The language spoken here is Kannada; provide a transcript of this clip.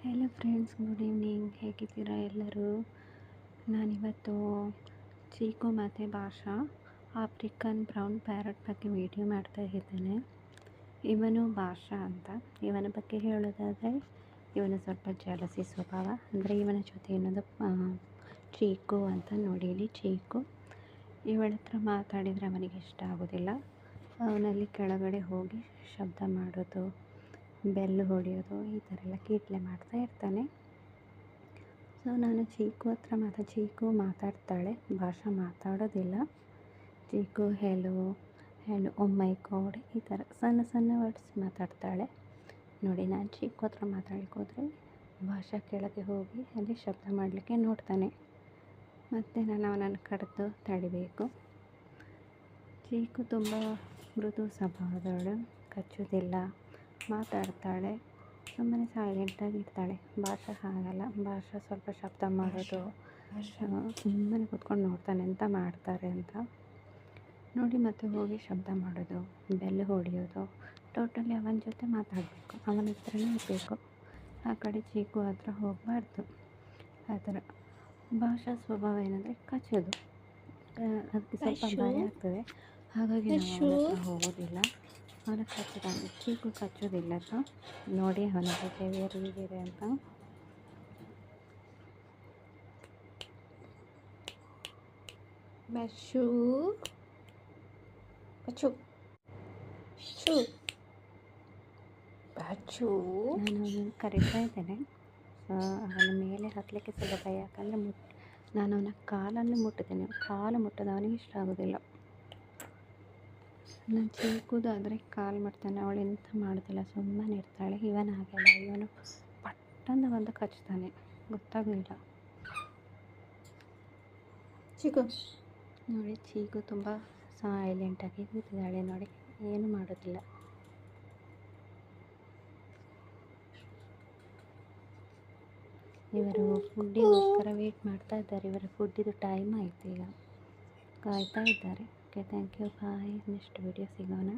Hello friends, good evening. ಹೇಗಿದ್ದೀರಾ ಎಲ್ಲರೂ? ನಾನಿವತ್ತು ಚೀಕು ಮತ್ತು ಭಾಷಾ ಆಫ್ರಿಕನ್ ಬ್ರೌನ್ ಪ್ಯಾರಟ್ ಬಗ್ಗೆ ವಿಡಿಯೋ ಮಾಡ್ತಾ ಇದ್ದೇನೆ. ಇವನು ಭಾಷಾ ಅಂತ. ಇವನ ಬಗ್ಗೆ ಹೇಳೋದಾದರೆ, ಇವನು ಸ್ವಲ್ಪ ಜಲಸಿ ಸ್ವಭಾವ. ಅಂದರೆ ಇವನ ಜೊತೆ ಇನ್ನೊಂದು ಚೀಕು ಅಂತ ನೋಡಿ. ಇಲ್ಲಿ ಚೀಕು ಇವಳ ಹತ್ರ ಮಾತಾಡಿದರೆ ಅವನಿಗೆ ಇಷ್ಟ ಆಗೋದಿಲ್ಲ. ಅವನಲ್ಲಿ ಕೆಳಗಡೆ ಹೋಗಿ ಶಬ್ದ ಮಾಡೋದು, ಬೆಲ್ಲು ಹೊಡೆಯೋದು, ಈ ಥರ ಎಲ್ಲ ಕೀಟ್ಲೆ ಮಾಡ್ತಾ ಇರ್ತಾನೆ. ಸೊ ನಾನು ಚೀಕು ಮಾತಾಡ್ತಾಳೆ, ಭಾಷಾ ಮಾತಾಡೋದಿಲ್ಲ. ಚೀಕು ಹೆಲೋ ಓ ಮೈ ಗಾಡ್ ಈ ಥರ ಸಣ್ಣ ಸಣ್ಣ ವರ್ಡ್ಸ್ ಮಾತಾಡ್ತಾಳೆ. ನೋಡಿ, ನಾನು ಚೀಕು ಹತ್ರ ಮಾತಾಡಲಿಕ್ಕೆ ಹೋದರೆ ಭಾಷಾ ಕೆಳಗೆ ಹೋಗಿ ಅಲ್ಲಿ ಶಬ್ದ ಮಾಡಲಿಕ್ಕೆ ನೋಡ್ತಾನೆ. ಮತ್ತು ನಾನು ಅವನನ್ನು ಕರೆದು ತಡಿಬೇಕು. ಚೀಕು ತುಂಬ ಮೃದು ಸ್ವಭಾವದವಳು, ಕಚ್ಚೋದಿಲ್ಲ, ಮಾತಾಡ್ತಾಳೆ, ಸುಮ್ಮನೆ ಸೈಲೆಂಟಾಗಿ ಇರ್ತಾಳೆ. ಭಾಷಾ ಹಾಗಲ್ಲ. ಭಾಷಾ ಸ್ವಲ್ಪ ಶಬ್ದ ಮಾಡೋದು, ಸುಮ್ಮನೆ ಕೂತ್ಕೊಂಡು ನೋಡ್ತಾನೆ ಎಂತ ಮಾಡ್ತಾರೆ ಅಂತ ನೋಡಿ. ಮತ್ತು ಹೋಗಿ ಶಬ್ದ ಮಾಡೋದು, ಬೆಲ್ಲು ಹೊಡೆಯೋದು. ಟೋಟಲಿ ಅವನ ಜೊತೆ ಮಾತಾಡಬೇಕು, ಅವನ ಹತ್ರನೇ ಇರಬೇಕು. ಆ ಕಡೆ ಚೀಕು ಹತ್ರ ಹೋಗಬಾರ್ದು. ಆ ಥರ ಭಾಷಾ ಸ್ವಭಾವ ಏನಂದರೆ ಕಚ್ಚೋದು. ಅದಕ್ಕೆ ಸ್ವಲ್ಪ ಭಯ ಆಗ್ತದೆ, ಹಾಗಾಗಿ ನಾವು ಅವನ ಹತ್ರ ಹೋಗೋದಿಲ್ಲ. ಅವನ ಕಚ್ಚೋದಾಗಿ ಚೀಕು ಕಚ್ಚೋದಿಲ್ಲ. ಸೊ ನೋಡಿ ಅವನ ಬಿಹೇವಿಯರ್ ಹೀಗಿದೆ ಅಂತ. ಬಚ್ಚು ಬಚ್ಚು ಶೂ ಬಚ್ಚು ನಾನು ಅವನನ್ನು ಕರೀತಾ ಇದ್ದೇನೆ. ಅವನ ಮೇಲೆ ಹತ್ತಲಿಕ್ಕೆ ಸ್ವಲ್ಪ ಭಯ, ಯಾಕಂದರೆ ನಾನು ಅವನ ಕಾಲನ್ನು ಮುಟ್ಟುತ್ತೇನೆ. ಕಾಲು ಮುಟ್ಟೋದು ಅವನಿಗೆ ಇಷ್ಟ ಆಗೋದಿಲ್ಲ. ನಾನು ಚೀಕುದಾದರೆ ಕಾಲು ಮಾಡ್ತಾನೆ, ಅವಳು ಎಂತ ಮಾಡೋದಿಲ್ಲ, ಸುಮ್ಮನೆ ಇರ್ತಾಳೆ. ಇವನು ಹಾಗೆಲ್ಲ, ಇವನು ಪಟ್ಟಂದ ಬಂದು ಕಚ್ತಾನೆ, ಗೊತ್ತಾಗಲಿಲ್ಲ. ಚಿಕ್ಕು ನೋಡಿ, ಚೀಕು ತುಂಬ ಸೈಲೆಂಟಾಗಿ ಕೂತಿದ್ದಾಳೆ. ನೋಡಿ, ಏನು ಮಾಡೋದಿಲ್ಲ. ಇವರು ಫುಡ್ಡಿಗೋಸ್ಕರ ವೇಟ್ ಮಾಡ್ತಾ ಇದ್ದಾರೆ. ಇವರ ಫುಡ್ಡಿದು ಟೈಮ್ ಆಯಿತು, ಈಗ ಕಾಯ್ತಾ ಇದ್ದಾರೆ. Okay, thank you, bye. Next video ಸಿಗೋಣ.